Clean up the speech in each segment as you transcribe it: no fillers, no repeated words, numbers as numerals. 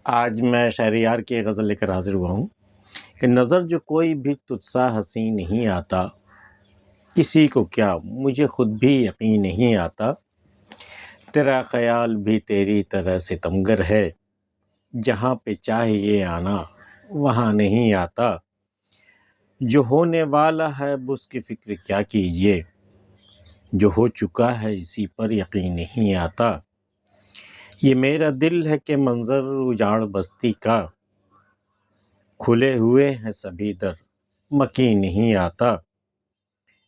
آج میں شہریار کی غزل لے کر حاضر ہوا ہوں کہ نظر جو کوئی بھی تجھ سا حسین نہیں آتا، کسی کو کیا مجھے خود بھی یقین نہیں آتا، تیرا خیال بھی تیری طرح ستمگر ہے، جہاں پہ چاہیے آنا وہاں نہیں آتا، جو ہونے والا ہے اب اس کی فکر کیا کیجیے، جو ہو چکا ہے اسی پر یقین نہیں آتا، یہ میرا دل ہے کہ منظر اجاڑ بستی کا، کھلے ہوئے ہیں سبھی در مکین نہیں آتا،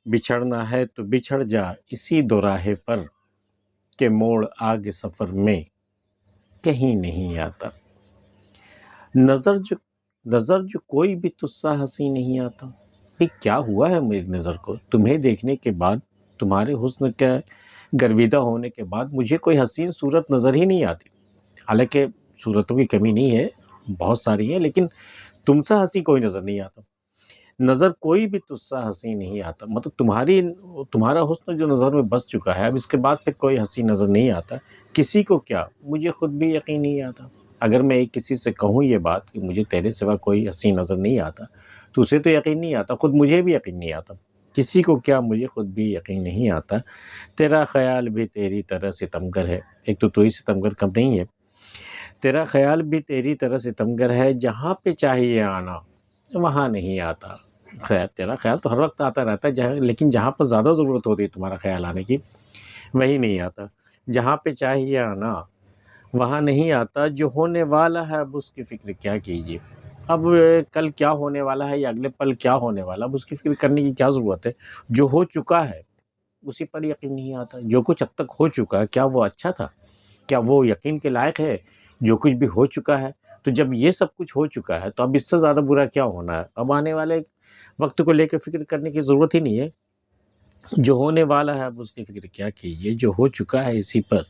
بچھڑنا ہے تو بچھڑ جا اسی دوراہے پر، کہ موڑ آگے سفر میں کہیں نہیں آتا۔ نظر جو کوئی بھی تجھ سا حسین نہیں آتا، یہ کیا ہوا ہے میری نظر کو؟ تمہیں دیکھنے کے بعد، تمہارے حسن کے گرویدہ ہونے کے بعد مجھے کوئی حسین صورت نظر ہی نہیں آتی۔ حالانکہ صورتوں کی کمی نہیں ہے، بہت ساری ہیں، لیکن تم سا حسین کوئی نظر نہیں آتا۔ نظر کوئی بھی تجھ سا حسین نہیں آتا، مطلب تمہارا حسن جو نظر میں بس چکا ہے، اب اس کے بعد پھر کوئی حسین نظر نہیں آتا، کسی کو کیا مجھے خود بھی یقین نہیں آتا۔ اگر میں کسی سے کہوں یہ بات کہ مجھے تیرے سوا کوئی حسین نظر نہیں آتا، تو اسے تو یقین نہیں آتا، خود مجھے بھی یقین نہیں آتا، کسی کو کیا مجھے خود بھی یقین نہیں آتا، تیرا خیال بھی تیری طرح ستمگر ہے۔ ایک تو ہی ستمگر کم نہیں ہے، تیرا خیال بھی تیری طرح ستمگر ہے، جہاں پہ چاہیے آنا وہاں نہیں آتا۔ خیر، تیرا خیال تو ہر وقت آتا رہتا ہے، لیکن جہاں پر زیادہ ضرورت ہوتی ہے تمہارا خیال آنے کی، وہی نہیں آتا۔ جہاں پہ چاہیے آنا وہاں نہیں آتا، جو ہونے والا ہے اب اس کی فکر کیا کیجیے۔ اب کل کیا ہونے والا ہے یا اگلے پل کیا ہونے والا، اب اس کی فکر کرنے کی کیا ضرورت ہے؟ جو ہو چکا ہے اسی پر یقین نہیں آتا۔ جو کچھ اب تک ہو چکا ہے، کیا وہ اچھا تھا؟ کیا وہ یقین کے لائق ہے؟ جو کچھ بھی ہو چکا ہے، تو جب یہ سب کچھ ہو چکا ہے تو اب اس سے زیادہ برا کیا ہونا ہے؟ اب آنے والے وقت کو لے کے فکر کرنے کی ضرورت ہی نہیں ہے۔ جو ہونے والا ہے اب اس کی فکر کیا کیجیے، جو ہو چکا ہے اسی پر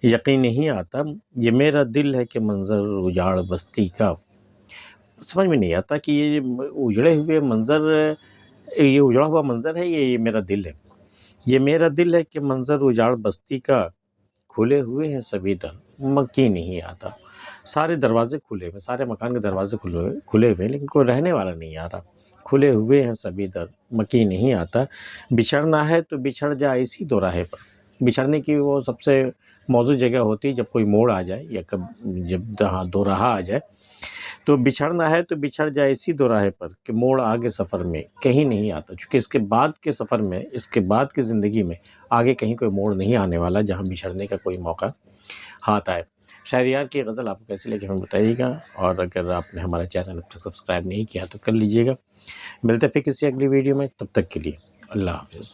یقین نہیں آتا، یہ میرا دل ہے کہ منظر اجاڑ بستی کا۔ سمجھ میں نہیں آتا کہ یہ اجڑے ہوئے منظر، یہ اجڑا ہوا منظر ہے، یہ میرا دل ہے۔ یہ میرا دل ہے کہ منظر اجاڑ بستی کا، کھلے ہوئے ہیں سبھی در مکین نہیں آتا۔ سارے دروازے کھلے ہوئے، سارے مکان کے دروازے کھلے ہوئے، لیکن کوئی رہنے والا نہیں آ رہا۔ کھلے ہوئے ہیں سبھی در مکین نہیں آتا، بچھڑنا ہے تو بچھڑ جا اسی دوراہے پر۔ بچھڑنے کی وہ سب سے موزوں جگہ ہوتی ہے جب کوئی موڑ آ جائے یا جب دوراہا آ جائے، تو بچھڑنا ہے تو بچھڑ جائے اسی دوراہے پر، کہ موڑ آگے سفر میں کہیں نہیں آتا۔ چونکہ اس کے بعد کے سفر میں، اس کے بعد کی زندگی میں آگے کہیں کوئی موڑ نہیں آنے والا جہاں بچھڑنے کا کوئی موقع ہاتھ آئے۔ شہریار کی غزل آپ کو کیسی لگی ہمیں بتائیے گا، اور اگر آپ نے ہمارا چینل اب تک سبسکرائب نہیں کیا تو کر لیجیے گا۔ ملتے پھر کسی اگلی ویڈیو میں، تب تک کے لیے اللہ حافظ۔